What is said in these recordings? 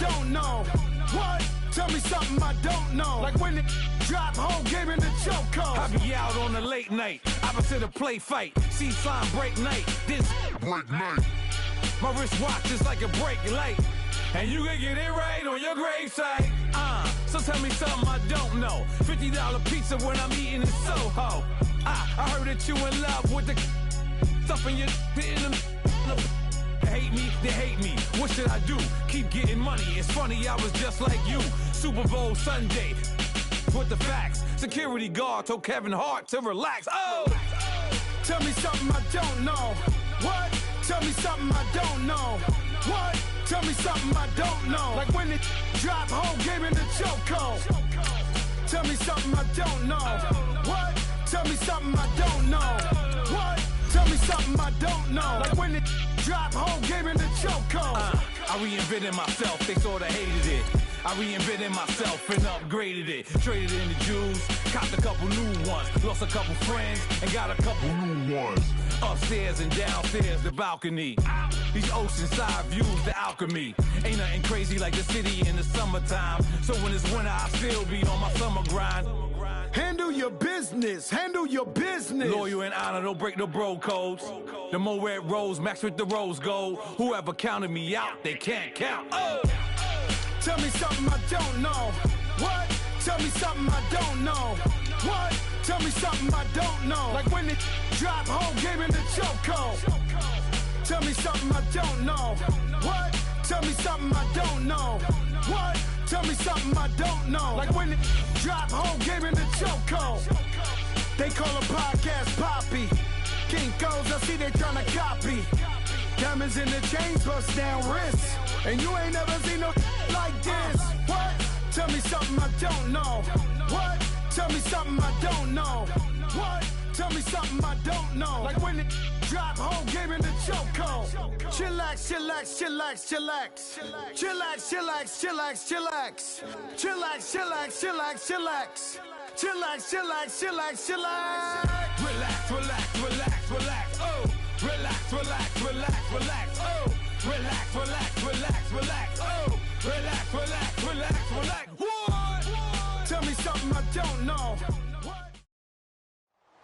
don't know. What? Tell me something I don't know. Like when it drop, whole game in the chokehold. I be out on a late night, opposite a play fight. See sign break night, this break night. My wristwatch is like a brake light, and you can get it right on your gravesite. So tell me something I don't know. $50 pizza when I'm eating in Soho. I heard that you in love with the stuff in your They hate me, they hate me. What should I do? Keep getting money. It's funny, I was just like you. Super Bowl Sunday with the facts. Security guard told Kevin Hart to relax. Oh! Tell me something I don't know. What? Tell me something I don't know. What? Tell me something I don't know. Like when it drop, whole game in the chokehold. Tell me something I don't know. What? Tell me something I don't know. What? Tell me something I don't know. Like when it drop, whole game in the chokehold. I reinvented myself, they sorta hated it. I reinvented myself and upgraded it. Traded in the Jews, copped a couple new ones. Lost a couple friends and got a couple new ones. Upstairs and downstairs, the balcony. These oceanside views, the alchemy. Ain't nothing crazy like the city in the summertime. So when it's winter, I still be on my summer grind. Handle your business, handle your business. Loyal and honor, don't break the bro codes. The more red rose, max with the rose gold. Whoever counted me out, they can't count. Oh! Tell me something I don't know. What? Tell me something I don't know. What? Tell me something I don't know. Like when it drop, whole game in the chokehold. Tell me something I don't know. What? Tell me something I don't know. What? Tell me something I don't know. Like when it drop, whole game in the chokehold. They call a podcast Poppy. Kinkos, I see they tryna copy. Diamonds in the chains, bust down wrists. And you ain't never seen no like this. What? Tell me something I don't know. What? Tell me something I don't know. What? Tell me something I don't know. Like when it drop, whole game in the chokehold. Chillax, chillax, chillax, chillax. Chillax, chillax, chillax, chillax. Chillax, chillax, chillax, chillax. Chillax, chillax, chillax, chillax. Relax, relax, relax, relax. Oh! Relax, relax, relax, relax. Oh! Relax, relax, relax, relax. Oh! Relax, relax, relax, relax. What? Tell me something I don't know.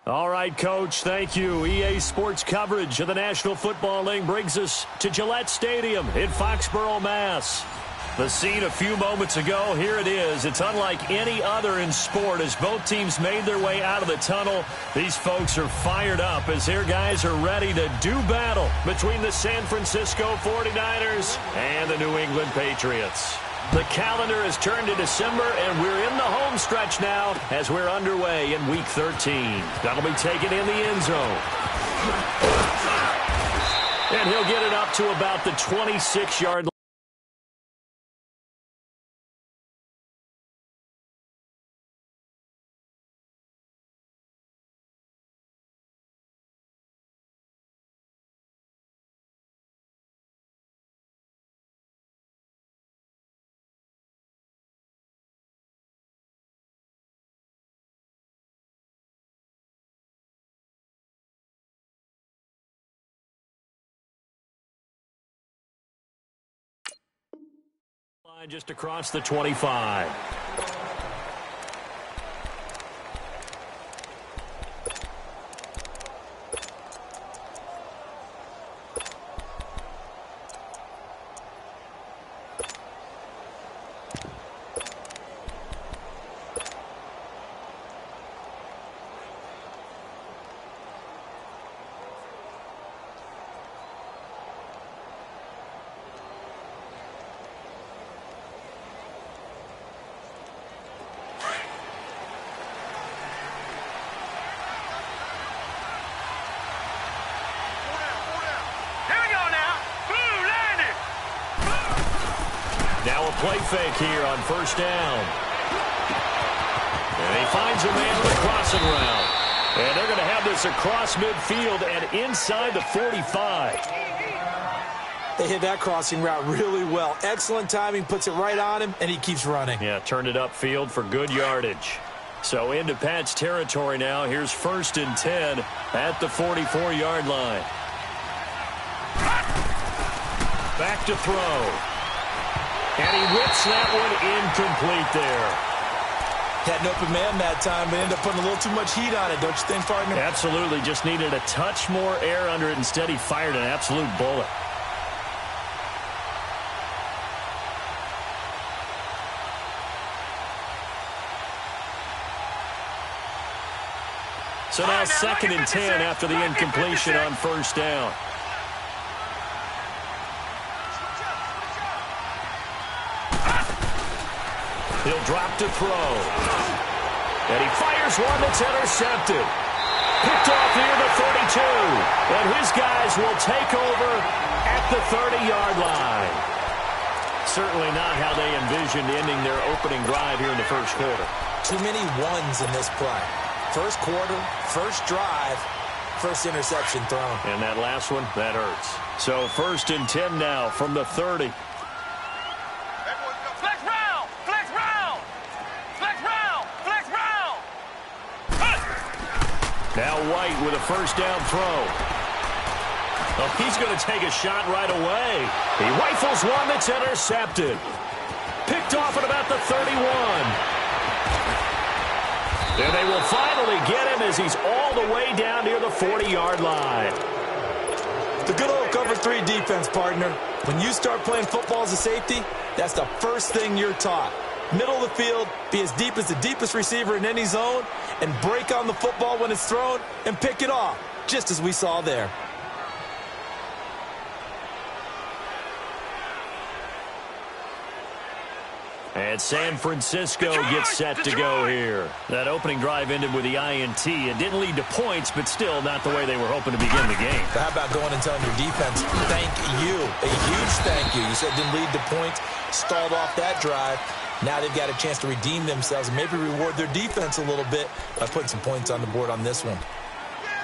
All right, Coach, thank you. EA Sports coverage of the National Football League brings us to Gillette Stadium in Foxborough, Mass. The scene a few moments ago, here it is. It's unlike any other in sport as both teams made their way out of the tunnel. These folks are fired up as their guys are ready to do battle between the San Francisco 49ers and the New England Patriots. The calendar has turned to December, and we're in the home stretch now as we're underway in Week 13. That'll be taken in the end zone. And he'll get it up to about the 26-yard line. Just across the 25. Play fake here on first down. And he finds a man on the crossing route. And they're going to have this across midfield and inside the 45. They hit that crossing route really well. Excellent timing, puts it right on him, and he keeps running. Yeah, turned it upfield for good yardage. So into Pat's territory now. Here's 1st and 10 at the 44-yard line. Back to throw. And he whips that one incomplete there. Had an open man that time, but ended up putting a little too much heat on it, don't you think, partner? Absolutely. Just needed a touch more air under it. Instead, he fired an absolute bullet. So now 2nd and 10 after the incompletion on first down. He'll drop to throw. And he fires one that's intercepted. Picked off near the 32. And his guys will take over at the 30-yard line. Certainly not how they envisioned ending their opening drive here in the first quarter. Too many ones in this play. First quarter, first drive, first interception thrown. And that last one, that hurts. So 1st and 10 now from the 30. Flex round! Flex round! Flex round! Flex round! Now White with a first down throw. Oh, he's going to take a shot right away. He rifles one that's intercepted. Picked off at about the 31. And they will finally get him as he's all the way down near the 40-yard line. The good old cover 3 defense, partner. When you start playing football as a safety, that's the first thing you're taught. Middle of the field, be as deep as the deepest receiver in any zone, and break on the football when it's thrown and pick it off, just as we saw there. And San Francisco gets set to go here. That opening drive ended with the INT. It didn't lead to points, but still not the way they were hoping to begin the game. How about going and telling your defense, thank you, a huge thank you. You said it didn't lead to points, stalled off that drive. Now they've got a chance to redeem themselves and maybe reward their defense a little bit by putting some points on the board on this one.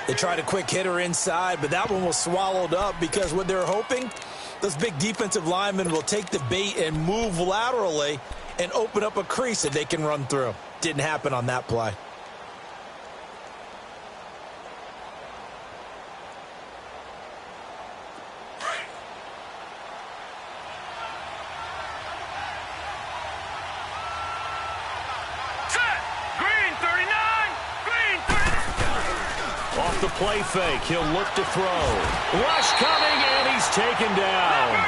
They tried a quick hitter inside, but that one was swallowed up because what they're hoping, those big defensive linemen will take the bait and move laterally and open up a crease that they can run through. Didn't happen on that play. Green 39! Green 39! Off the play fake, he'll look to throw. Rush coming, and he's taken down.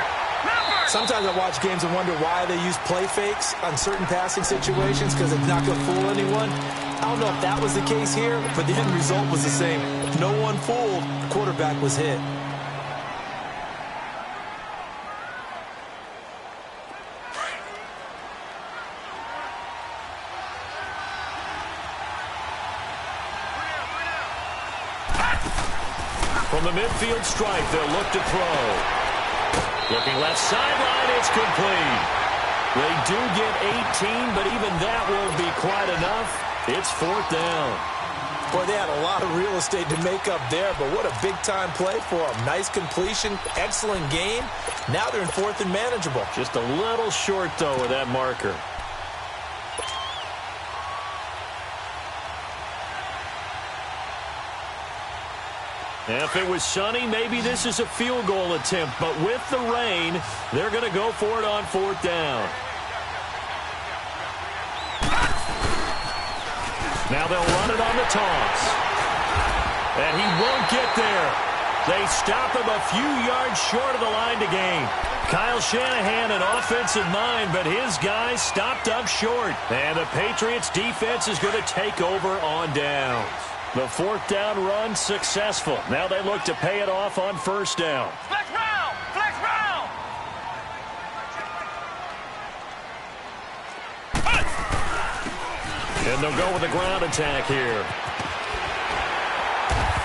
Sometimes I watch games and wonder why they use play fakes on certain passing situations because it's not going to fool anyone. I don't know if that was the case here, but the end result was the same. No one fooled. The quarterback was hit. From the midfield stripe, they'll look to throw. Looking left sideline, it's complete. They do get 18, but even that won't be quite enough. It's 4th down. Boy, they had a lot of real estate to make up there, but what a big-time play for them. Nice completion, excellent game. Now they're in 4th and manageable. Just a little short, though, with that marker. If it was sunny, maybe this is a field goal attempt. But with the rain, they're going to go for it on 4th down. Now they'll run it on the toss. And he won't get there. They stop him a few yards short of the line to gain. Kyle Shanahan, an offensive mind, but his guys stopped up short. And the Patriots defense is going to take over on downs. The 4th down run successful. Now they look to pay it off on 1st down. Flex round! Flex round! And they'll go with the ground attack here.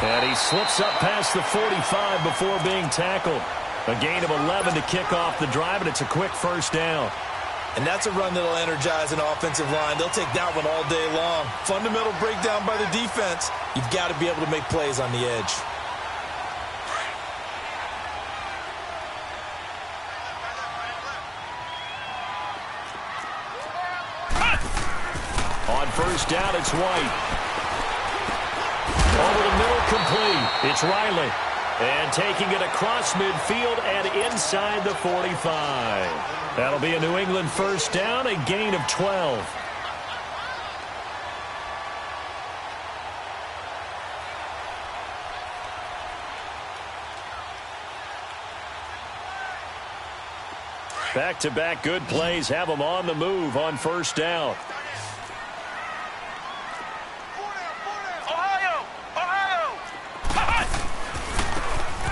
And he slips up past the 45 before being tackled. A gain of 11 to kick off the drive, and it's a quick 1st down. And that's a run that'll energize an offensive line. They'll take that one all day long. Fundamental breakdown by the defense. You've got to be able to make plays on the edge. On 1st down, it's White. Over the middle, complete. It's Riley. And taking it across midfield and inside the 45. That'll be a New England first down, a gain of 12. Back-to-back good plays have them on the move on first down.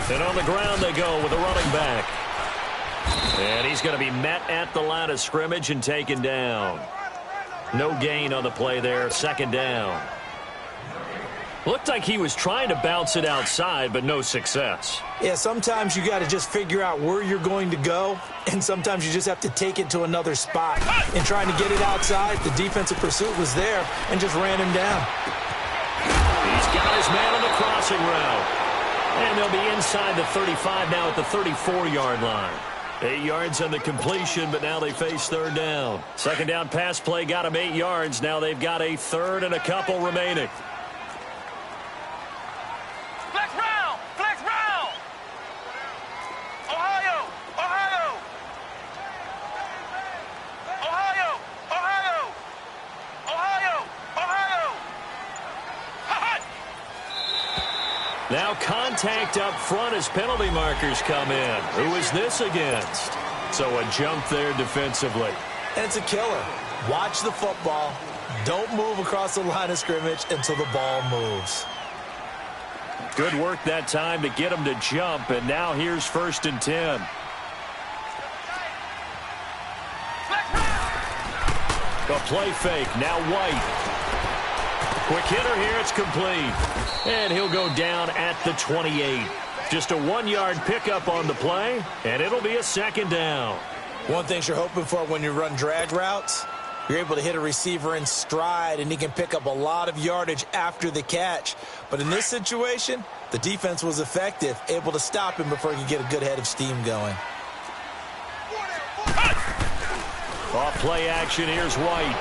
And on the ground they go with a running back. And he's going to be met at the line of scrimmage and taken down. No gain on the play there, second down. Looked like he was trying to bounce it outside, but no success. Yeah, sometimes you got to just figure out where you're going to go, and sometimes you just have to take it to another spot. And trying to get it outside, the defensive pursuit was there and just ran him down. He's got his man on the crossing route. And they'll be inside the 35 now at the 34-yard line. 8 yards on the completion, but now they face third down. Second down pass play got them 8 yards. Now they've got a third and a couple remaining. Flex round! Flex round! Ohio! Ohio! Ohio! Ohio! Ohio! Ohio! Now contact up front as penalty markers come in. Who is this against? So a jump there defensively. And it's a killer. Watch the football. Don't move across the line of scrimmage until the ball moves. Good work that time to get him to jump, and now here's 1st and 10. A play fake, now White. Quick hitter here, it's complete. And he'll go down at the 28. Just a 1-yard pickup on the play, and it'll be a second down. One thing you're hoping for when you run drag routes, you're able to hit a receiver in stride, and he can pick up a lot of yardage after the catch. But in this situation, the defense was effective, able to stop him before he could get a good head of steam going. Off play action, here's White.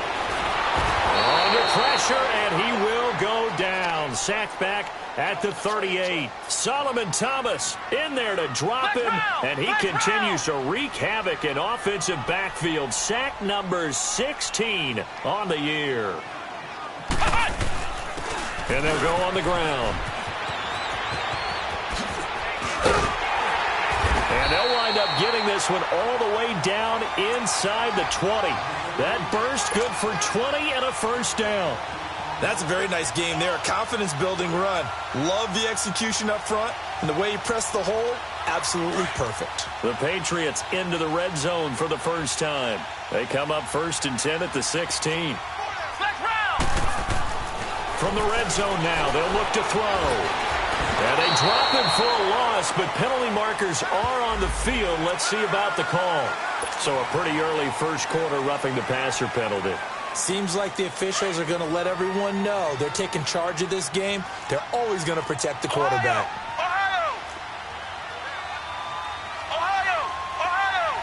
Under pressure, and he will go down. Sacked back at the 38. Solomon Thomas in there to drop him, and he continues to wreak havoc in offensive backfield. Sack number 16 on the year. And they'll go on the ground. And they'll wind up getting this one all the way down inside the 20. That burst good for 20 and a first down. That's a very nice game there. A confidence-building run. Love the execution up front. And the way he pressed the hole, absolutely perfect. The Patriots into the red zone for the first time. They come up 1st and 10 at the 16. From the red zone now, they'll look to throw. And they drop him for a loss, but penalty markers are on the field. Let's see about the call. So a pretty early first quarter roughing the passer penalty. Seems like the officials are going to let everyone know they're taking charge of this game. They're always going to protect the quarterback. Ohio! Ohio! Ohio!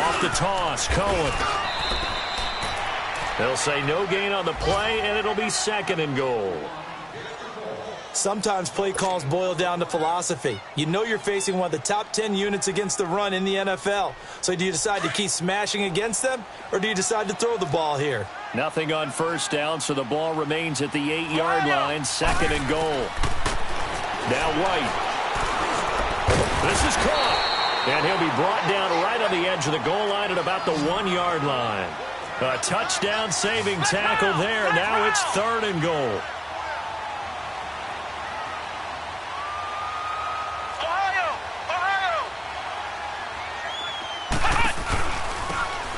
Off the toss, Cohen. They'll say no gain on the play, and it'll be 2nd and goal. Sometimes play calls boil down to philosophy. You know you're facing one of the top 10 units against the run in the NFL. So do you decide to keep smashing against them, or do you decide to throw the ball here? Nothing on first down, so the ball remains at the 8-yard line, 2nd and goal. Now White. This is caught. And he'll be brought down right on the edge of the goal line at about the 1-yard line. A touchdown-saving tackle there. Now it's 3rd and goal.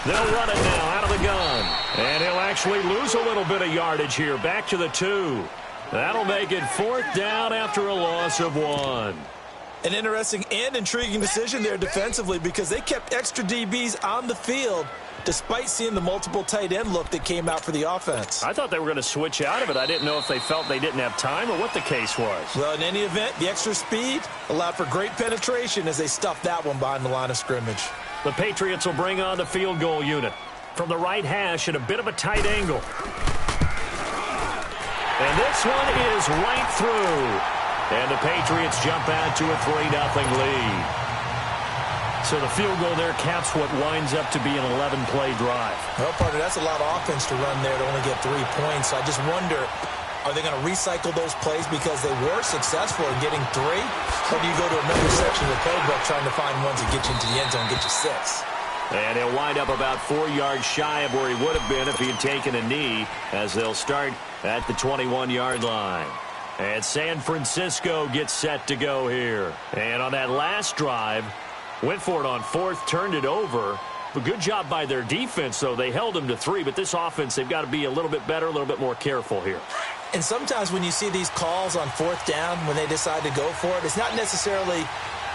They'll run it now out of the gun. And he'll actually lose a little bit of yardage here. Back to the 2. That'll make it 4th down after a loss of 1. An interesting and intriguing decision there defensively because they kept extra DBs on the field despite seeing the multiple tight end look that came out for the offense. I thought they were going to switch out of it. I didn't know if they felt they didn't have time or what the case was. Well, in any event, the extra speed allowed for great penetration as they stuffed that one behind the line of scrimmage. The Patriots will bring on the field goal unit. From the right hash at a bit of a tight angle. And this one is right through. And the Patriots jump out to a 3-0 lead. So the field goal there caps what winds up to be an 11-play drive. Well, partner, that's a lot of offense to run there to only get 3 points. So I just wonder, are they going to recycle those plays because they were successful in getting 3? Or do you go to another section of the playbook trying to find ones that get you into the end zone and get you 6? And he'll wind up about 4 yards shy of where he would have been if he had taken a knee, as they'll start at the 21-yard line. And San Francisco gets set to go here. And on that last drive, went for it on 4th, turned it over. But good job by their defense, though. They held them to 3, but this offense, they've got to be a little bit better, a little bit more careful here. And sometimes when you see these calls on 4th down, when they decide to go for it, it's not necessarily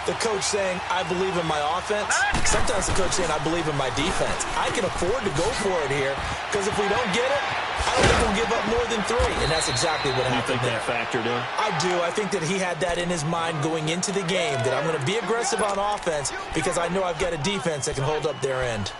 the coach saying, I believe in my offense. Sometimes the coach saying, I believe in my defense. I can afford to go for it here, because if we don't get it, I don't think we'll give up more than 3. And that's exactly what happened there. You think that factored in? I do. I think that he had that in his mind going into the game, that I'm going to be aggressive on offense because I know I've got a defense that can hold up their end.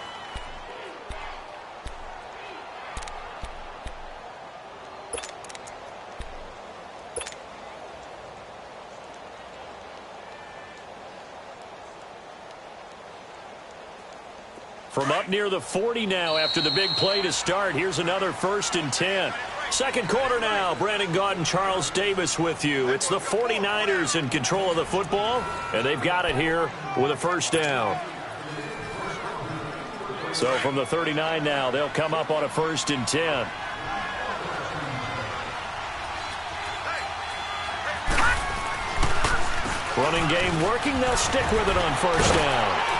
From up near the 40 now after the big play to start. Here's another 1st and 10. Second quarter now. Brandon Gaud and Charles Davis with you. It's the 49ers in control of the football, and they've got it here with a 1st down. So from the 39 now, they'll come up on a 1st and 10. Running game working. They'll stick with it on 1st down.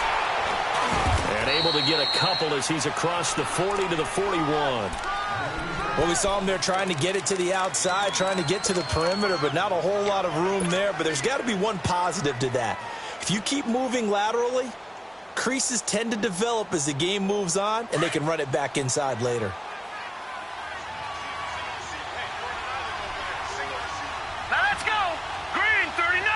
And able to get a couple as he's across the 40 to the 41. Well, we saw him there trying to get it to the outside, trying to get to the perimeter, but not a whole lot of room there. But there's got to be one positive to that. If you keep moving laterally, creases tend to develop as the game moves on, and they can run it back inside later. Now let's go. Green, 39.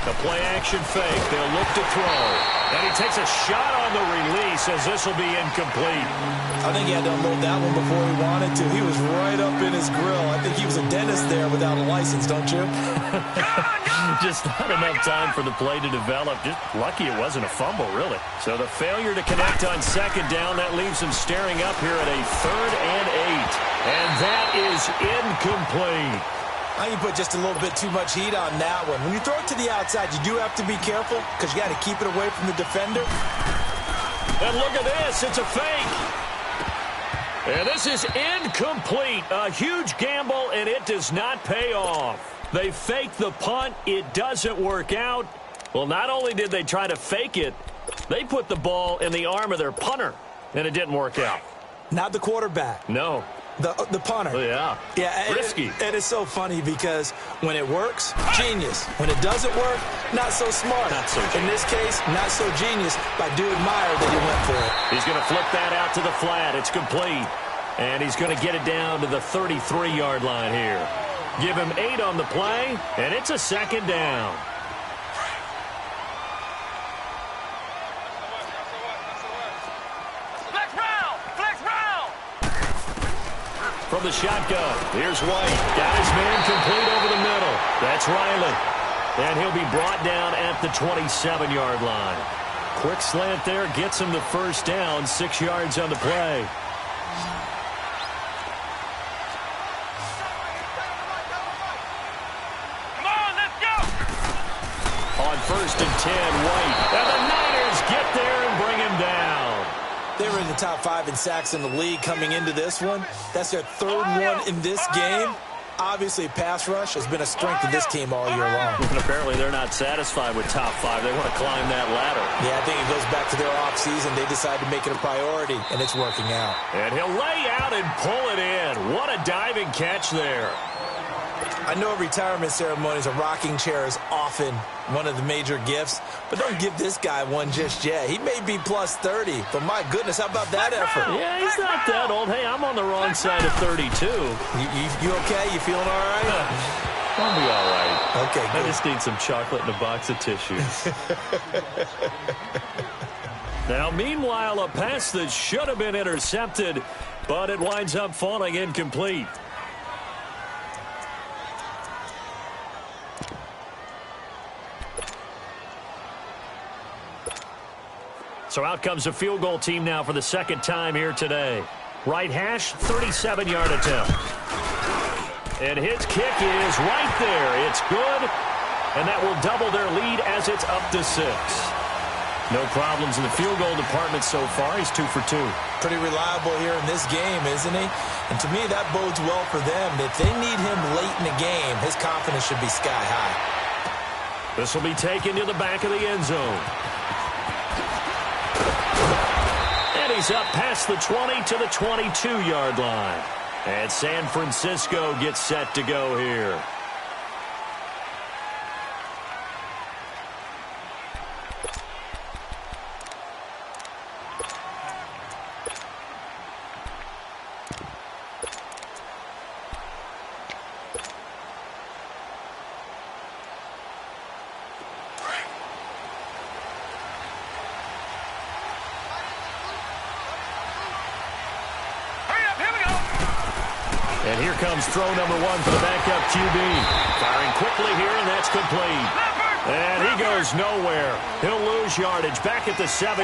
The play action fake. They'll look to throw. And he takes a shot on the release as this will be incomplete. I think he had to unload that one before he wanted to. He was right up in his grill. I think he was a dentist there without a license, don't you? Just not enough time for the play to develop. Just lucky it wasn't a fumble, really. So the failure to connect on 2nd down, that leaves him staring up here at a 3rd and 8. And that is incomplete. I think you put just a little bit too much heat on that one. When you throw it to the outside, you do have to be careful because you got to keep it away from the defender. And look at this. It's a fake. And this is incomplete. A huge gamble, and it does not pay off. They fake the punt. It doesn't work out. Well, not only did they try to fake it, they put the ball in the arm of their punter, and it didn't work out. Not the quarterback. No. The punter. Oh, yeah. Yeah. Risky. And it's so funny because when it works, genius. When it doesn't work, not so smart. Not so genius. In this case, not so genius, but I do admire that he went for it. He's going to flip that out to the flat. It's complete. And he's going to get it down to the 33-yard line here. Give him 8 on the play, and it's a 2nd down. From the shotgun, here's White. Got his man complete over the middle. That's Riley. And he'll be brought down at the 27-yard line. Quick slant there, gets him the 1st down, 6 yards on the play. Come on, let's go. On 1st and 10, White. And the Niners get there and bring him down. They were in the top 5 in sacks in the league coming into this one. That's their 3rd one in this game. Obviously, pass rush has been a strength of this team all year long. And apparently they're not satisfied with top 5. They want to climb that ladder. Yeah, I think it goes back to their offseason. They decided to make it a priority, and it's working out. And he'll lay out and pull it in. What a diving catch there. I know at retirement ceremonies, a rocking chair is often one of the major gifts, but don't give this guy one just yet. He may be plus 30, but my goodness, how about that effort? Yeah, he's not that old. Hey, I'm on the wrong side of 32. You okay? You feeling all right? I'll be all right. Okay, good. I just need some chocolate and a box of tissues. Now, meanwhile, a pass that should have been intercepted, but it winds up falling incomplete. So out comes a field goal team now for the second time here today. Right hash, 37-yard attempt. And his kick is right there. It's good, and that will double their lead as it's up to 6. No problems in the field goal department so far. He's 2 for 2. Pretty reliable here in this game, isn't he? And to me, that bodes well for them. If they need him late in the game, his confidence should be sky high. This will be taken to the back of the end zone. And he's up past the 20 to the 22-yard line. And San Francisco gets set to go here. And here comes throw number 1 for the backup QB. Firing quickly here, and that's complete. And he goes nowhere. He'll lose yardage back at the 17.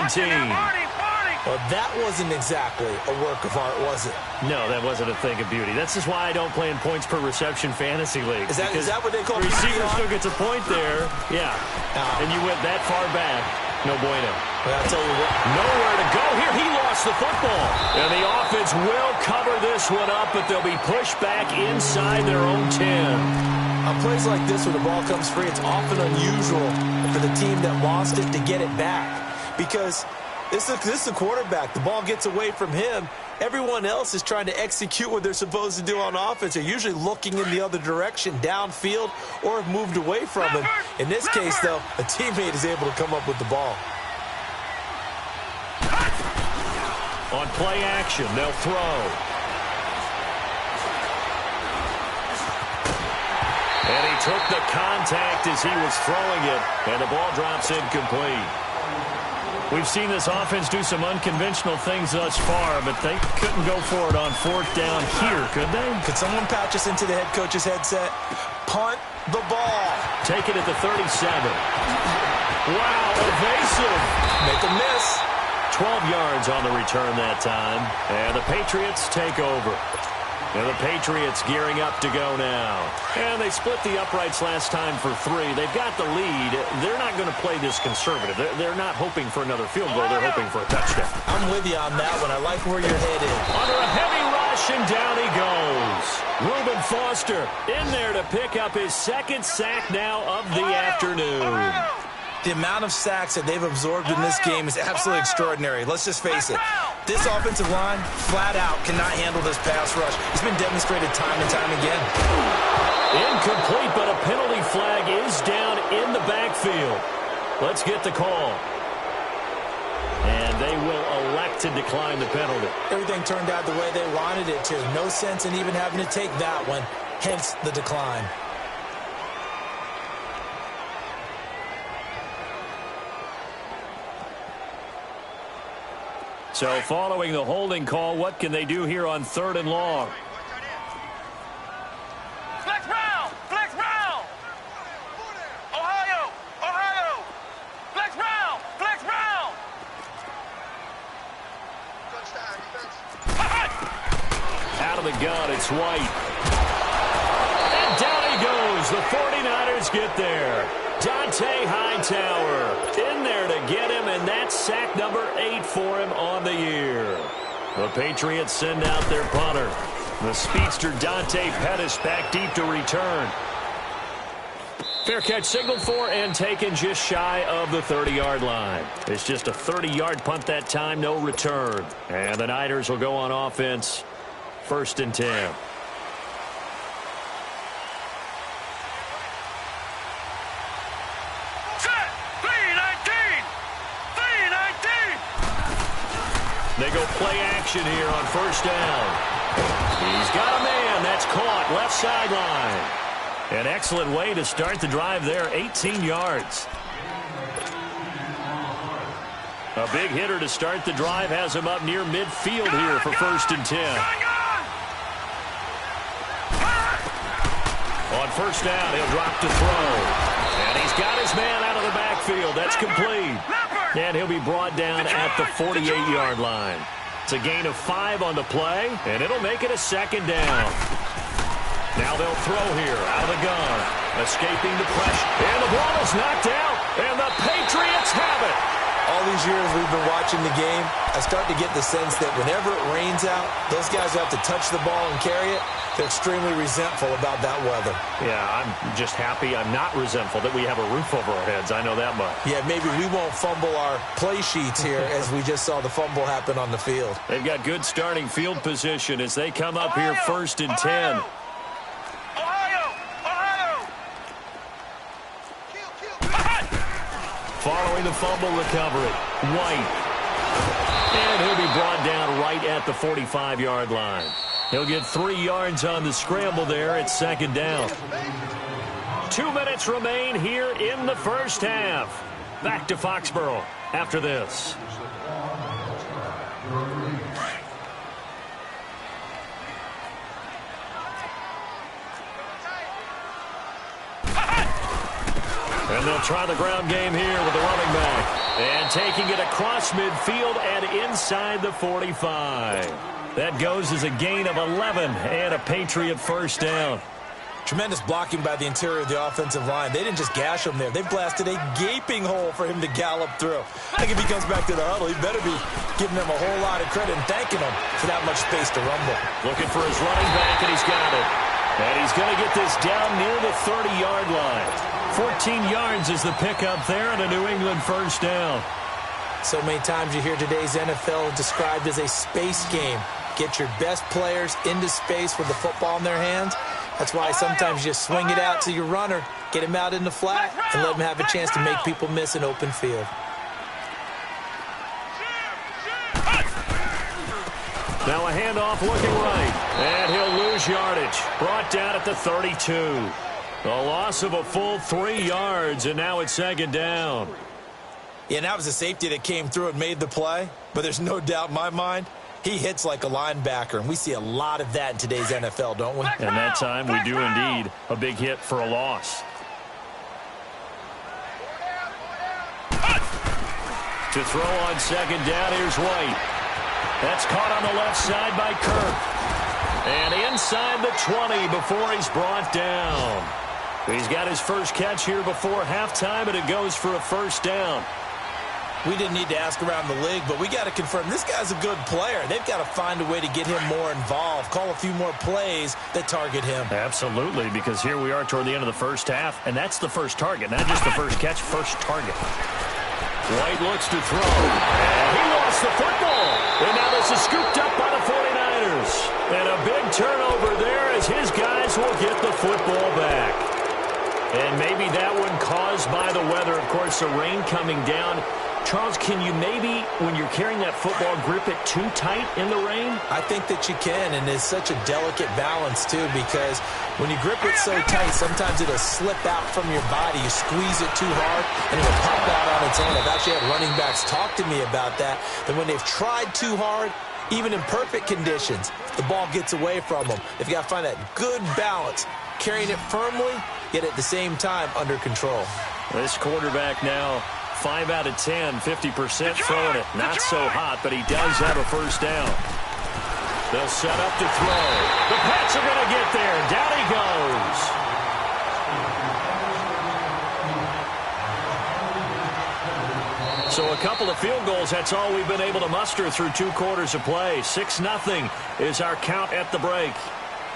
Well, that wasn't exactly a work of art, was it? No, that wasn't a thing of beauty. That's just why I don't play in points per reception fantasy league. Is that what they call the receiver still gets a point there. Yeah. And you went that far back. No bueno. Well, I'll tell you what. Nowhere to go here. He lost the football. And the offense will cover this one up, but they'll be pushed back inside their own 10. On plays like this where the ball comes free, it's often unusual for the team that lost it to get it back. Because this is the quarterback. The ball gets away from him. Everyone else is trying to execute what they're supposed to do on offense. They're usually looking in the other direction, downfield, or have moved away from him. In this case, though, a teammate is able to come up with the ball. On play action, they'll throw. And he took the contact as he was throwing it, and the ball drops incomplete. We've seen this offense do some unconventional things thus far, but they couldn't go for it on 4th down here, could they? Could someone patch us into the head coach's headset? Punt the ball. Take it at the 37. Wow, evasive. Make a miss. 12 yards on the return that time, and the Patriots take over. And the Patriots gearing up to go now. And they split the uprights last time for 3. They've got the lead. They're not going to play this conservative. They're not hoping for another field goal. They're hoping for a touchdown. I'm with you on that one. I like where you're headed. Under a heavy rush, and down he goes. Reuben Foster in there to pick up his 2nd sack now of the afternoon. The amount of sacks that they've absorbed in this game is absolutely extraordinary. Let's just face it. This offensive line, flat out, cannot handle this pass rush. It's been demonstrated time and time again. Incomplete, but a penalty flag is down in the backfield. Let's get the call. And they will elect to decline the penalty. Everything turned out the way they wanted it to. No sense in even having to take that one, hence the decline. So following the holding call, what can they do here on 3rd and long? Flex round! Flex round! Ohio! Ohio! Flex round! Flex round! Out of the gun, it's White. And down he goes. The 49ers get there. Dante Hightower in there to get him, and that's sack number 8 for him on the year. The Patriots send out their punter. The speedster Dante Pettis back deep to return. Fair catch signaled for and taken just shy of the 30-yard line. It's just a 30-yard punt that time, no return. And the Niners will go on offense, 1st and 10. They go play action here on 1st down. He's got a man. That's caught left sideline. An excellent way to start the drive there, 18 yards. A big hitter to start the drive has him up near midfield here for 1st and 10. On 1st down, he'll drop to throw. And he's got his man out of the backfield. That's complete. And he'll be brought down at the 48-yard line. It's a gain of 5 on the play, and it'll make it a second down. Now they'll throw here out of the gun. Escaping the pressure. And the ball is knocked out, and the Patriots have it. All these years we've been watching the game, I start to get the sense that whenever it rains out, those guys who have to touch the ball and carry it, they're extremely resentful about that weather. Yeah, I'm just happy I'm not resentful that we have a roof over our heads. I know that much. Yeah, maybe we won't fumble our play sheets here as we just saw the fumble happen on the field. They've got good starting field position as they come up here 1st and 10. Following the fumble recovery, White. And he'll be brought down right at the 45-yard line. He'll get 3 yards on the scramble there at second down. 2 minutes remain here in the first half. Back to Foxborough after this. And they'll try the ground game here with the running back. And taking it across midfield and inside the 45. That goes as a gain of 11 and a Patriot first down. Tremendous blocking by the interior of the offensive line. They didn't just gash him there. They blasted a gaping hole for him to gallop through. I think if he comes back to the huddle, he better be giving them a whole lot of credit and thanking them for that much space to rumble. Looking for his running back, and he's got it. And he's going to get this down near the 30-yard line. 14 yards is the pickup there and a New England first down. So many times you hear today's NFL described as a space game. Get your best players into space with the football in their hands. That's why sometimes you just swing it out to your runner, get him out in the flat, and let him have a chance to make people miss an open field. Now a handoff looking right, and he'll lose yardage. Brought down at the 32. A loss of a full 3 yards, and now it's second down. Yeah, and that was a safety that came through and made the play, but there's no doubt in my mind, he hits like a linebacker, and we see a lot of that in today's NFL, don't we? And that time we do indeed. A big hit for a loss. To throw on second down, here's White. That's caught on the left side by Kirk. And inside the 20 before he's brought down. He's got his first catch here before halftime, and it goes for a first down. We didn't need to ask around the league, but we got to confirm this guy's a good player. They've got to find a way to get him more involved, call a few more plays that target him. Absolutely, because here we are toward the end of the first half, and that's the first target, not just the first catch, first target. White looks to throw, and he lost the football. And now this is scooped up by the 49ers. And a big turnover there as his guys will get the football back. And maybe that one caused by the weather. Of course, the rain coming down. Charles, can you maybe, when you're carrying that football, grip it too tight in the rain? I think that you can, and it's such a delicate balance, too, because when you grip it so tight, sometimes it'll slip out from your body. You squeeze it too hard, and it'll pop out on its own. I've actually had running backs talk to me about that when they've tried too hard, even in perfect conditions, the ball gets away from them. They've got to find that good balance, carrying it firmly, yet at the same time under control. This quarterback now, 5 out of 10, 50% throwing it. Not so hot, but he does have a first down. They'll set up to throw. The Pats are going to get there. Down he goes. So a couple of field goals, that's all we've been able to muster through 2 quarters of play. 6-0 is our count at the break.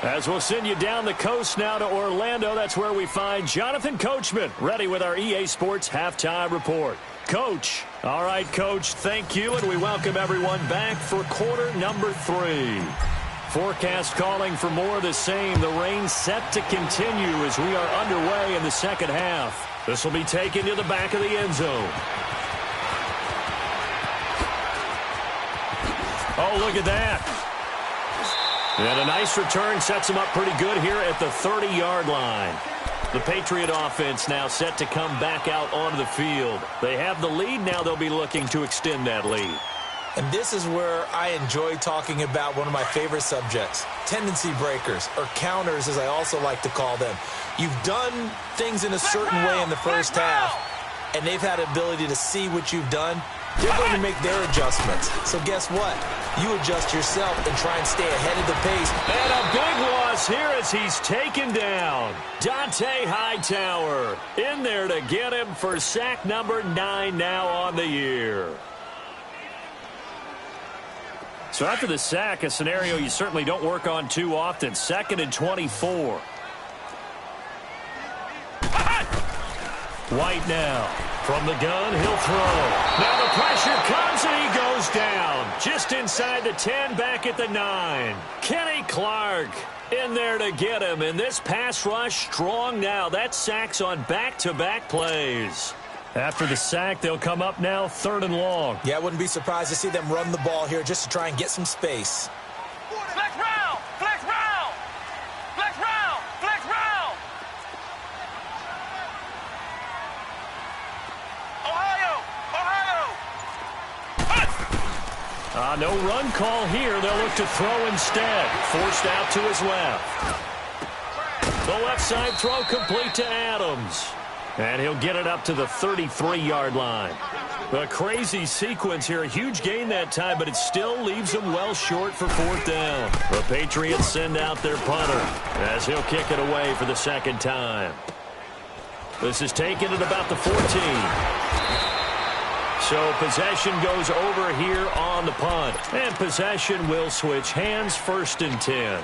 As we'll send you down the coast now to Orlando, that's where we find Jonathan Coachman, ready with our EA Sports Halftime Report. Coach. All right, Coach, thank you, and we welcome everyone back for quarter number 3. Forecast calling for more of the same. The rain set to continue as we are underway in the second half. This will be taken to the back of the end zone. Oh, look at that. And a nice return sets him up pretty good here at the 30-yard line. The Patriot offense now set to come back out onto the field. They have the lead. Now they'll be looking to extend that lead. And this is where I enjoy talking about one of my favorite subjects, tendency breakers, or counters as I also like to call them. You've done things in a certain way in the first half. and they've had the ability to see what you've done, they're going to make their adjustments. So guess what? You adjust yourself and try and stay ahead of the pace. And a big loss here as he's taken down. Dante Hightower in there to get him for sack number 9 now on the year. So after the sack, a scenario you certainly don't work on too often. 2nd and 24. White now. From the gun, he'll throw. Now the pressure comes and he goes down. Just inside the 10, back at the 9. Kenny Clark in there to get him. And this pass rush strong now. That sack's on back-to-back plays. After the sack, they'll come up now 3rd and long. Yeah, I wouldn't be surprised to see them run the ball here just to try and get some space. Flex round! Flex round! Flex round! Flex round! Ohio! Ohio! No run call here. They'll look to throw instead. Forced out to his left. The left side throw complete to Adams. And he'll get it up to the 33-yard line. A crazy sequence here. A huge gain that time, but it still leaves them well short for 4th down. The Patriots send out their punter as he'll kick it away for the 2nd time. This is taken at about the 14. So possession goes over here on the punt. And possession will switch hands, 1st and 10.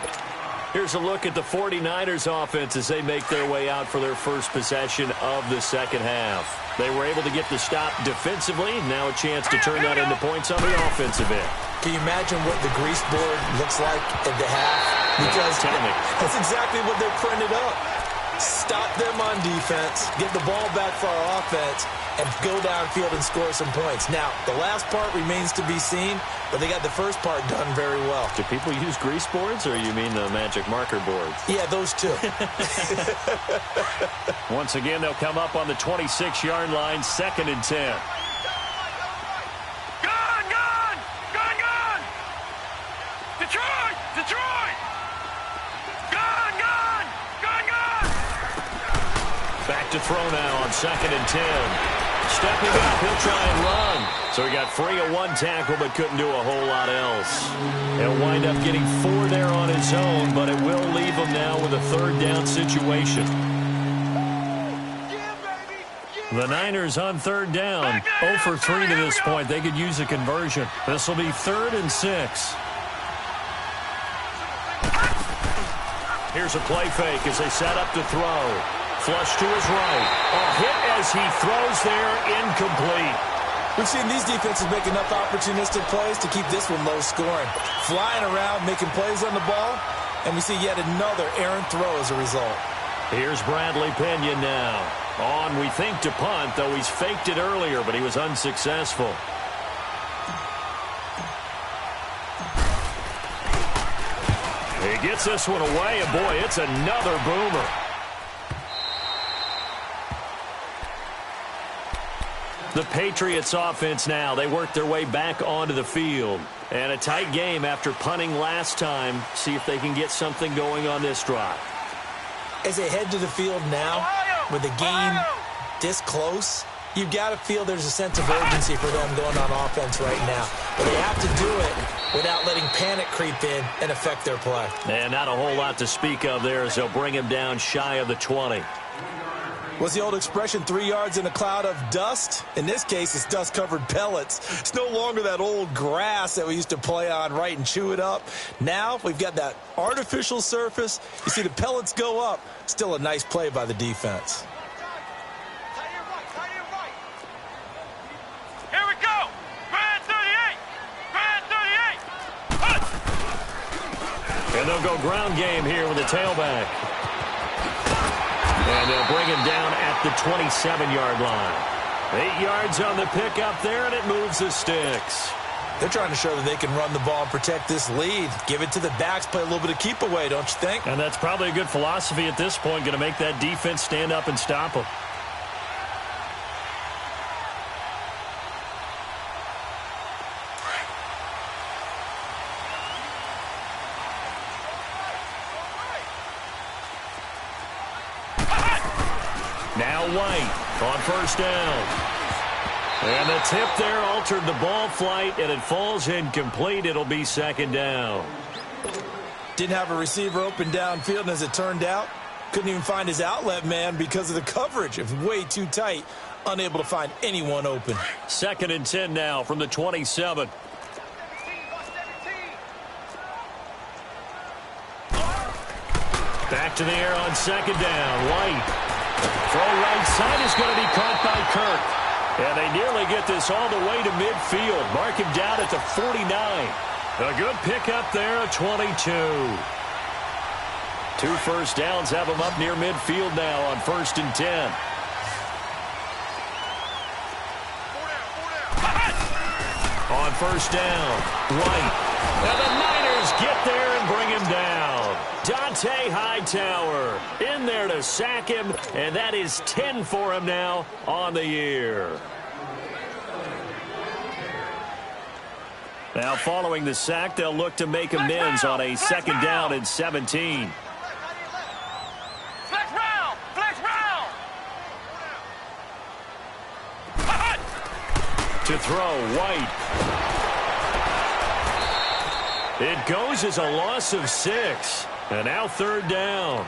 Here's a look at the 49ers offense as they make their way out for their first possession of the 2nd half. They were able to get the stop defensively. Now a chance to turn that into points on the offensive end. Can you imagine what the grease board looks like at the half? Because that's exactly what they printed up. Stop them on defense, get the ball back for our offense, and go downfield and score some points. Now, the last part remains to be seen, but they got the first part done very well. Do people use grease boards, or you mean the magic marker boards? Yeah, those two. Once again, they'll come up on the 26-yard line, 2nd and 10. Gun! Gun! Gun! Gun! Detroit! Detroit! Gun! Gun! Gun! Gun! Back to throw now on 2nd and 10. Stepping up, he'll try and run. So he got free of 1 tackle, but couldn't do a whole lot else. He'll wind up getting 4 there on his own, but it will leave him now with a 3rd down situation. The Niners on 3rd down. 0 for 3 to this point. They could use a conversion. This will be 3rd and 6. Here's a play fake as they set up to throw. Flush to his right. A hit as he throws there, incomplete. We've seen these defenses make enough opportunistic plays to keep this one low scoring. Flying around, making plays on the ball, and we see yet another errant throw as a result. Here's Bradley Pinion now. On, we think, to punt, though he's faked it earlier, but he was unsuccessful. He gets this one away, and boy, it's another boomer. The Patriots offense now, they work their way back onto the field. And a tight game after punting last time. See if they can get something going on this drive. As they head to the field now, with the game this close, you've got to feel there's a sense of urgency for them going on offense right now. But they have to do it without letting panic creep in and affect their play. And not a whole lot to speak of there as they'll bring him down shy of the 20. What's the old expression, 3 yards in a cloud of dust? In this case, it's dust-covered pellets. It's no longer that old grass that we used to play on, right, and chew it up. Now we've got that artificial surface. You see the pellets go up. Still a nice play by the defense. Here we go! Brad 38! Brad 38! And they'll go ground game here with the tailback. And they'll bring him down at the 27-yard line. 8 yards on the pickup there, and it moves the sticks. They're trying to show that they can run the ball and protect this lead. Give it to the backs, play a little bit of keep away, don't you think? And that's probably a good philosophy at this point, going to make that defense stand up and stop them. Now White on first down. And the tip there altered the ball flight, and it falls incomplete. It'll be second down. Didn't have a receiver open downfield, and as it turned out, couldn't even find his outlet man because of the coverage. It was way too tight, unable to find anyone open. 2nd and 10 now from the 27. Back to the air on second down. White. Throw right side is going to be caught by Kirk. And they nearly get this all the way to midfield. Mark him down at the 49. A good pickup there, a 22. 2 first downs have him up near midfield now on 1st and 10. On first down, White. And the Niners get there and bring him down. Dante Hightower in there to sack him, and that is 10 for him now on the year. Now following the sack, they'll look to make amends on a 2nd down and 17. To throw, White. It goes as a loss of 6. And now 3rd down.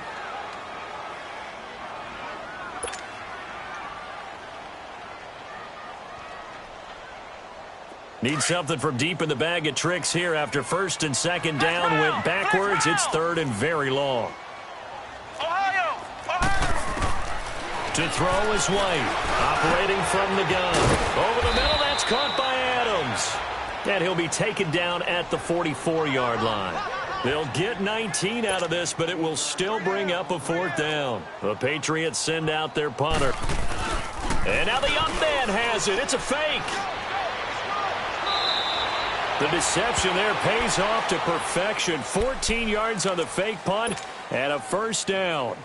Need something from deep in the bag of tricks here after 1st and 2nd down went backwards. It's 3rd and very long. To throw is White. Operating from the gun. Over the middle, that's caught by Adams. And he'll be taken down at the 44-yard line. They'll get 19 out of this, but it will still bring up a 4th down. The Patriots send out their punter. And now the up man has it. It's a fake. The deception there pays off to perfection. 14 yards on the fake punt and a 1st down.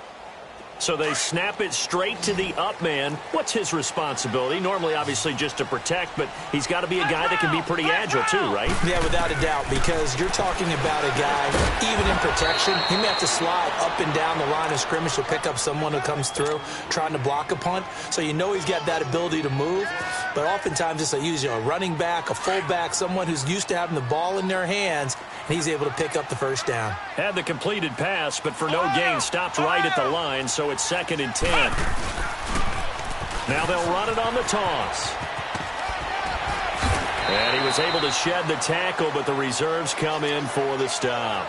So they snap it straight to the up man. What's his responsibility? Normally, obviously, just to protect, but he's got to be a guy that can be pretty agile, too, right? Yeah, without a doubt, because you're talking about a guy, even in protection, he may have to slide up and down the line of scrimmage to pick up someone who comes through trying to block a punt. So you know he's got that ability to move, but oftentimes it's a running back, a fullback, someone who's used to having the ball in their hands, and he's able to pick up the 1st down. Had the completed pass, but for no gain, stopped right at the line, so it's 2nd and 10. Now they'll run it on the toss. And he was able to shed the tackle, but the reserves come in for the stop.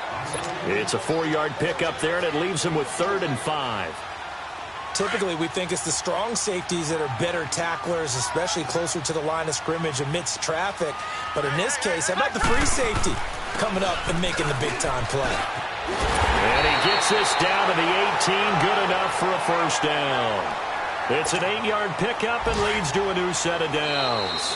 It's a 4-yard pickup there, and it leaves him with 3rd and 5. Typically, we think it's the strong safeties that are better tacklers, especially closer to the line of scrimmage amidst traffic. But in this case, how about the free safety coming up and making the big-time play? And he gets this down to the 18, good enough for a 1st down. It's an 8-yard pickup and leads to a new set of downs.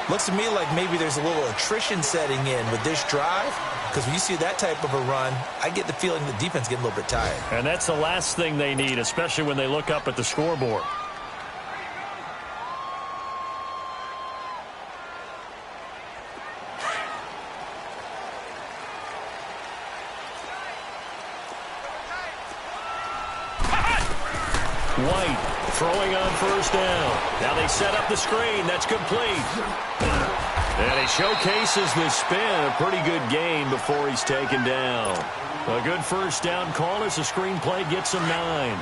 Looks to me like maybe there's a little attrition setting in with this drive, because when you see that type of a run, I get the feeling the defense getting a little bit tired. And that's the last thing they need, especially when they look up at the scoreboard. White throwing on 1st down. Now they set up the screen. That's complete. And he showcases the spin. A pretty good game before he's taken down. A good 1st down call as the screen play gets him 9.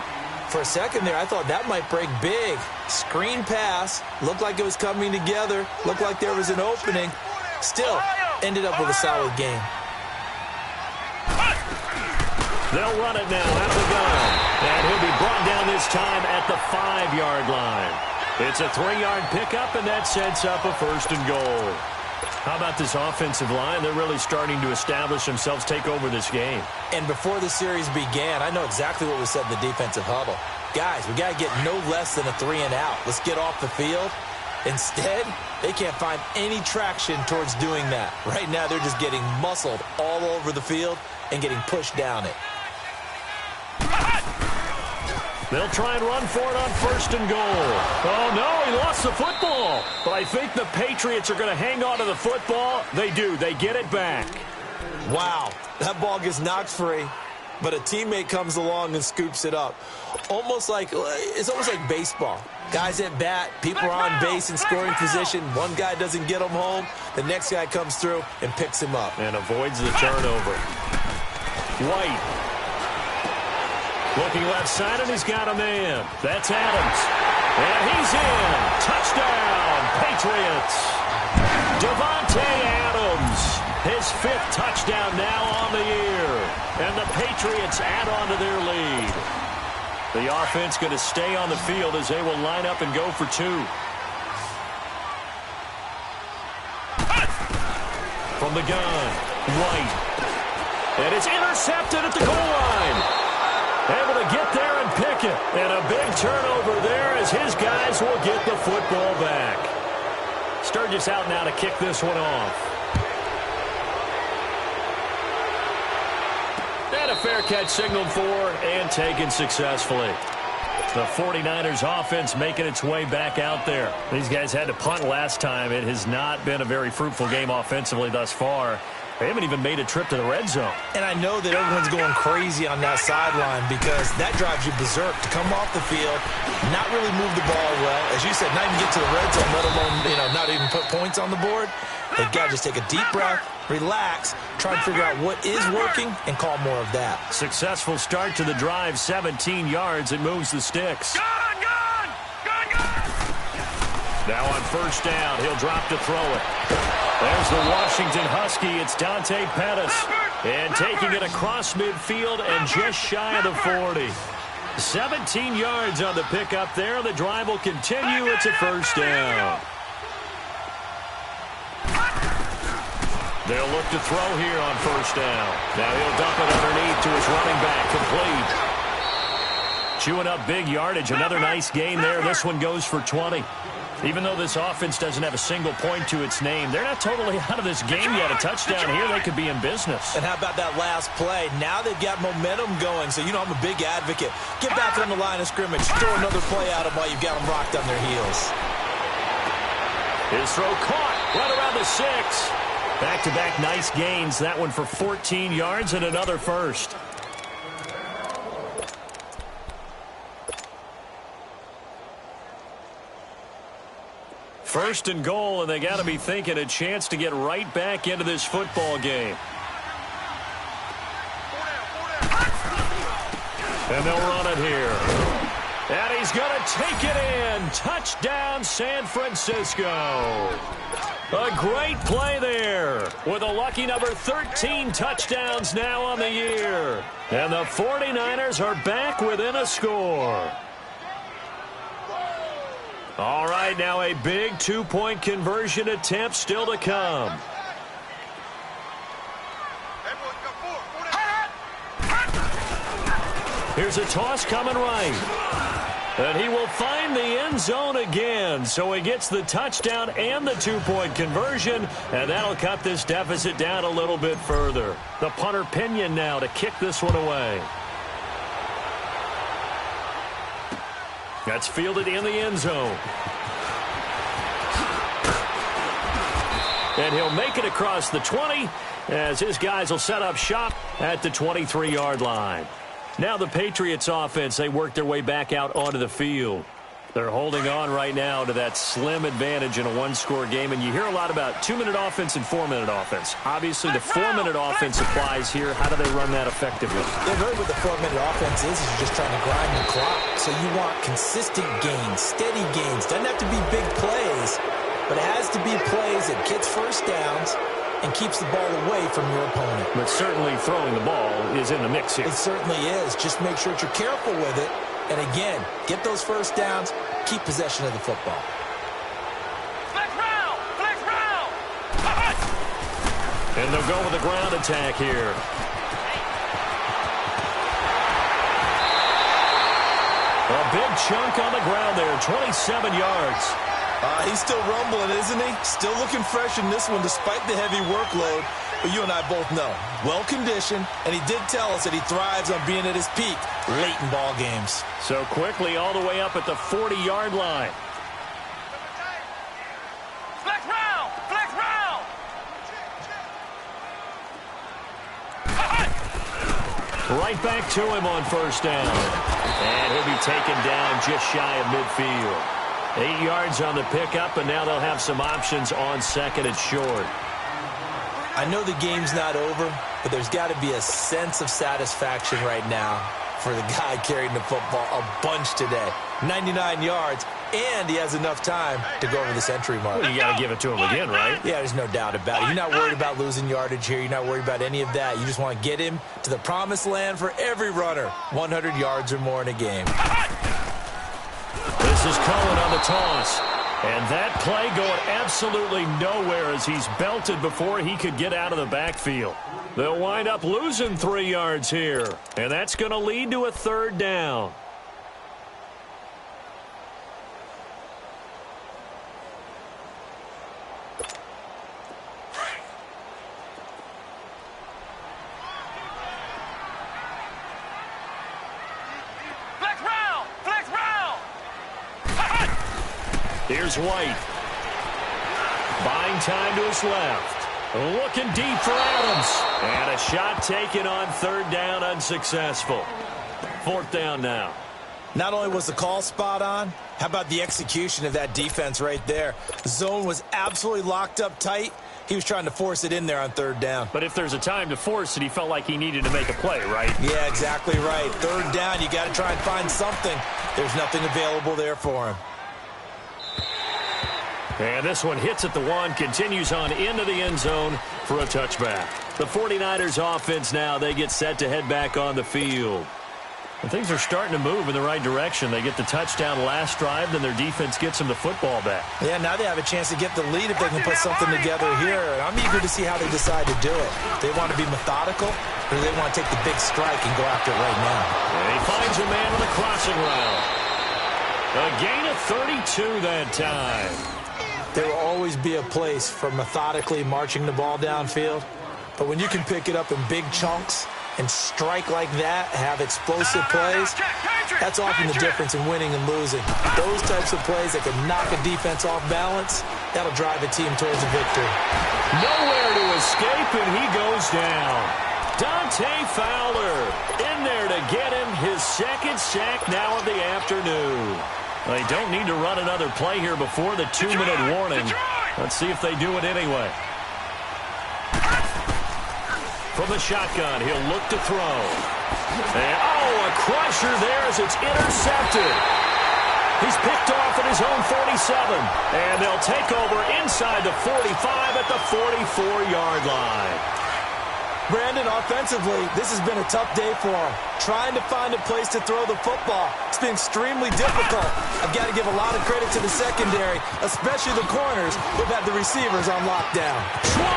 For a second there, I thought that might break big. Screen pass. Looked like it was coming together. Looked like there was an opening. Still ended up with a solid game. They'll run it now out of the gun. And he'll be brought down this time at the 5-yard line. It's a 3-yard pickup, and that sets up a 1st and goal. How about this offensive line? They're really starting to establish themselves, take over this game. And before the series began, I know exactly what was said in the defensive huddle. Guys, we got to get no less than a 3 and out. Let's get off the field. Instead, they can't find any traction towards doing that. Right now, they're just getting muscled all over the field and getting pushed down it. They'll try and run for it on 1st and goal. Oh, no, he lost the football. But I think the Patriots are going to hang on to the football. They do. They get it back. Wow, that ball gets knocked free. but a teammate comes along and scoops it up. It's almost like baseball. Guys at bat, people are on base in scoring position. One guy doesn't get him home. The next guy comes through and picks him up. And avoids the turnover. White. Looking left side, and he's got a man. That's Adams. And he's in. Touchdown, Patriots. Davante Adams. His 5th touchdown now on the year. And the Patriots add on to their lead. The offense going to stay on the field as they will line up and go for 2. From the gun, White. And it's intercepted at the goal line. Able to get there and pick it. And a big turnover there as his guys will get the football back. Sturgis out now to kick this one off. And a fair catch signaled for and taken successfully. The 49ers offense making its way back out there. These guys had to punt last time. It has not been a very fruitful game offensively thus far. They haven't even made a trip to the red zone. And I know that everyone's going crazy on that sideline because that drives you berserk to come off the field, not really move the ball well. As you said, not even get to the red zone, let alone, not even put points on the board. They've got to just take a deep breath, relax, try and figure out what is working, and call more of that. Successful start to the drive, 17 yards. It moves the sticks. Now on first down, he'll drop to throw it. There's the Washington Husky. It's Dante Pettis. And taking it across midfield and just shy of the 40. 17 yards on the pickup there. The drive will continue. It's a first down. They'll look to throw here on first down. Now he'll dump it underneath to his running back. Complete. Chewing up big yardage. Another nice gain there. This one goes for 20. Even though this offense doesn't have a single point to its name, they're not totally out of this game yet. A touchdown here, they could be in business. And how about that last play? Now they've got momentum going, so I'm a big advocate. Get back on the line of scrimmage. Throw another play at them while you've got them rocked on their heels. His throw caught right around the 6. Back-to-back nice gains. That one for 14 yards and another first. First and goal, and they got to be thinking a chance to get right back into this football game. And they'll run it here. And he's going to take it in. Touchdown, San Francisco. A great play there with a lucky number 13 touchdowns now on the year. And the 49ers are back within a score. All right, now a big two-point conversion attempt still to come. Here's a toss coming right. And he will find the end zone again. So he gets the touchdown and the two-point conversion, and that'll cut this deficit down a little bit further. The punter Pinion now to kick this one away. That's fielded in the end zone. And he'll make it across the 20 as his guys will set up shop at the 23-yard line. Now the Patriots offense, they work their way back out onto the field. They're holding on right now to that slim advantage in a one-score game, and you hear a lot about 2-minute offense and 4-minute offense. Obviously, the 4-minute offense applies here. How do they run that effectively? Yeah, really what the 4-minute offense is you're just trying to grind the clock. So you want consistent gains, steady gains. Doesn't have to be big plays, but it has to be plays that gets first downs and keeps the ball away from your opponent. But certainly throwing the ball is in the mix here. It certainly is. Just make sure that you're careful with it. And again, get those first downs, keep possession of the football. Flex round! Flex round! And they'll go with a ground attack here. A big chunk on the ground there, 27 yards. He's still rumbling, isn't he? Still looking fresh in this one despite the heavy workload. But you and I both know, well-conditioned, and he did tell us that he thrives on being at his peak late in ball games. So quickly all the way up at the 40-yard line. Flex round! Flex round! Right back to him on first down. And he'll be taken down just shy of midfield. 8 yards on the pickup, and now they'll have some options on second and short. I know the game's not over, but there's got to be a sense of satisfaction right now for the guy carrying the football a bunch today. 99 yards, and he has enough time to go over the century mark. Well, you got to give it to him again, right? Yeah, there's no doubt about it. You're not worried about losing yardage here. You're not worried about any of that. You just want to get him to the promised land for every runner. 100 yards or more in a game. This is Cohen on the toss. And that play going absolutely nowhere as he's belted before he could get out of the backfield. They'll wind up losing 3 yards here. And that's going to lead to a third down. Here's White. Buying time to his left. Looking deep for Adams. And a shot taken on third down, unsuccessful. Fourth down now. Not only was the call spot on, how about the execution of that defense right there? The zone was absolutely locked up tight. He was trying to force it in there on third down. But if there's a time to force it, he felt like he needed to make a play, right? Yeah, exactly right. Third down, you got to try and find something. There's nothing available there for him. And this one hits at the one, continues on into the end zone for a touchback. The 49ers offense now, they get set to head back on the field. And things are starting to move in the right direction. They get the touchdown last drive, then their defense gets them the football back. Yeah, now they have a chance to get the lead if they can put something together here. I'm eager to see how they decide to do it. They want to be methodical, or they want to take the big strike and go after it right now. And he finds a man on the crossing route. A gain of 32 that time. There will always be a place for methodically marching the ball downfield. But when you can pick it up in big chunks and strike like that, have explosive plays, that's often the difference in winning and losing. Those types of plays that can knock a defense off balance, that'll drive a team towards a victory. Nowhere to escape, and he goes down. Dante Fowler in there to get him his second sack now of the afternoon. They don't need to run another play here before the 2-minute warning. Let's see if they do it anyway. From the shotgun, he'll look to throw. And, a crusher there as it's intercepted. He's picked off at his own 47. And they'll take over inside the 45 at the 44-yard line. Brandon, offensively, this has been a tough day for him. Trying to find a place to throw the football. It's been extremely difficult. I've got to give a lot of credit to the secondary, especially the corners who've had the receivers on lockdown. 20!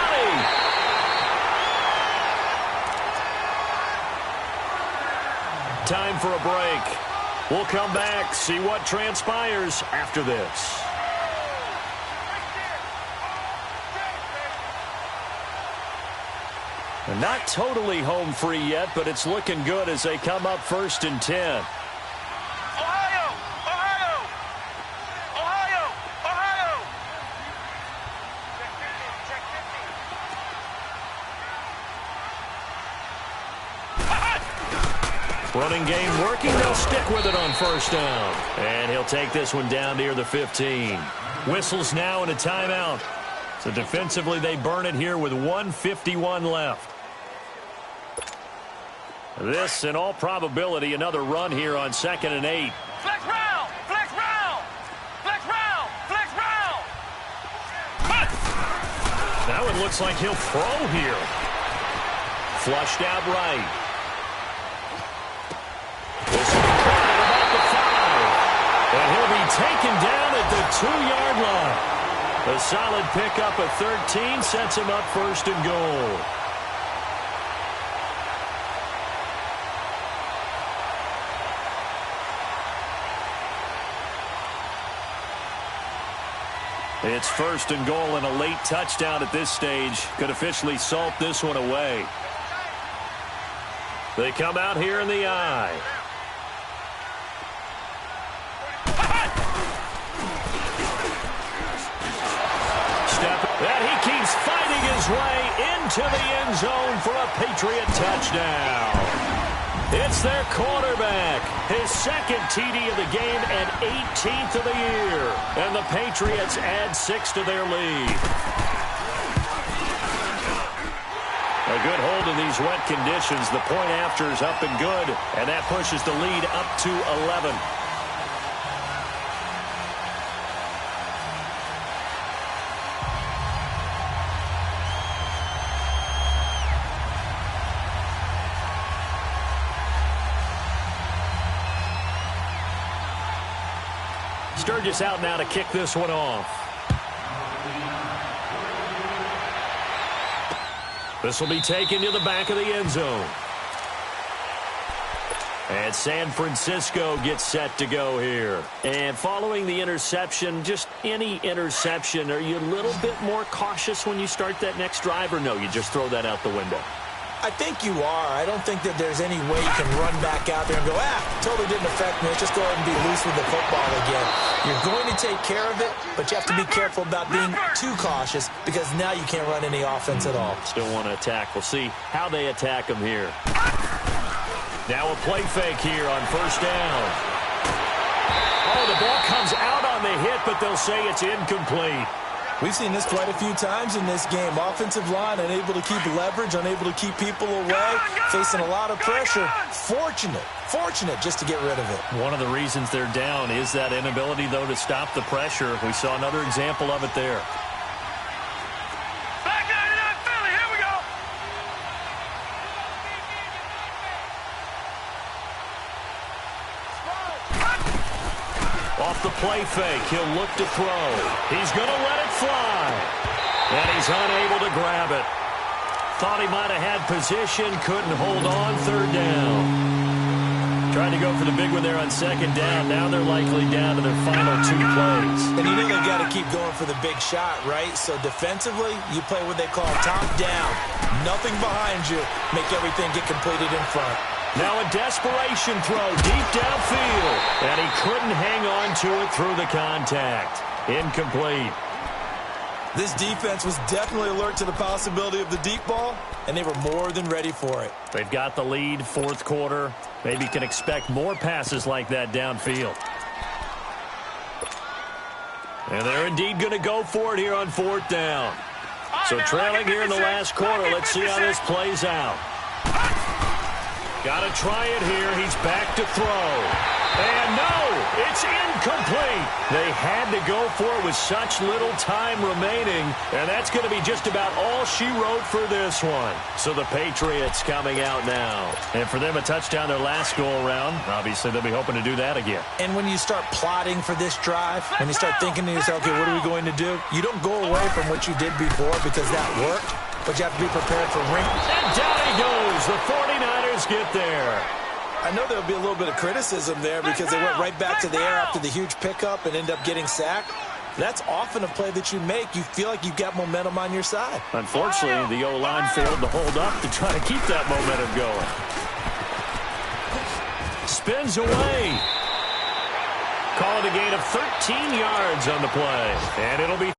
Time for a break. We'll come back, see what transpires after this. Not totally home free yet, but it's looking good as they come up 1st and 10. Ohio! Ohio! Ohio! Ohio! Running game working. They'll stick with it on first down. And he'll take this one down near the 15. Whistles now and a timeout. So defensively, they burn it here with 1:51 left. This, in all probability, another run here on 2nd and 8. Flex round! Flex round! Flex round! Flex round! Now it looks like he'll throw here. Flushed out right. This will be caught at about the 5. And he'll be taken down at the 2-yard line. A solid pickup of 13 sets him up 1st and goal. It's 1st and goal, and a late touchdown at this stage could officially salt this one away. They come out here in the I. That he keeps fighting his way into the end zone for a Patriot touchdown. It's their quarterback. His second TD of the game and 18th of the year. And the Patriots add 6 to their lead. A good hold in these wet conditions. The point after is up and good. And that pushes the lead up to 11. Sturgis out now to kick this one off. This will be taken to the back of the end zone. And San Francisco gets set to go here. And following the interception, just any interception, are you a little bit more cautious when you start that next drive, or no, you just throw that out the window? I think you are. I don't think that there's any way you can run back out there and go, totally didn't affect me. Let's just go ahead and be loose with the football again. You're going to take care of it, but you have to be careful about being too cautious because now you can't run any offense at all. Still want to attack. We'll see how they attack them here. Now a play fake here on first down. Oh, the ball comes out on the hit, but they'll say it's incomplete. We've seen this quite a few times in this game. Offensive line unable to keep leverage, unable to keep people away, facing a lot of pressure. Fortunate just to get rid of it. One of the reasons they're down is that inability, though, to stop the pressure. We saw another example of it there. Off the play fake, he'll look to throw. He's going to let it fly. And he's unable to grab it. Thought he might have had position, couldn't hold on, third down. Trying to go for the big one there on second down. Now they're likely down to their final 2 plays. And you know they've got to keep going for the big shot, right? So defensively, you play what they call top down. Nothing behind you. Make everything get completed in front. Now a desperation throw deep downfield. And he couldn't hang on to it through the contact. Incomplete. This defense was definitely alert to the possibility of the deep ball, and they were more than ready for it. They've got the lead, fourth quarter. Maybe can expect more passes like that downfield. And they're indeed going to go for it here on fourth down. So trailing here in the last quarter. Let's see how this plays out. Got to try it here. He's back to throw. And no, it's incomplete. They had to go for it with such little time remaining. And that's going to be just about all she wrote for this one. So the Patriots coming out now. And for them, a touchdown their last go-around. Obviously, they'll be hoping to do that again. And when you start plotting for this drive, when you start thinking to yourself, okay, what are we going to do? You don't go away from what you did before because that worked. But you have to be prepared for ring. And down he goes. The 49ers get there. I know there'll be a little bit of criticism there because they went right back to the air after the huge pickup and end up getting sacked. That's often a play that you make. You feel like you've got momentum on your side. Unfortunately, the O-line failed to hold up to try to keep that momentum going. Spins away. Call it a gain of 13 yards on the play. And it'll be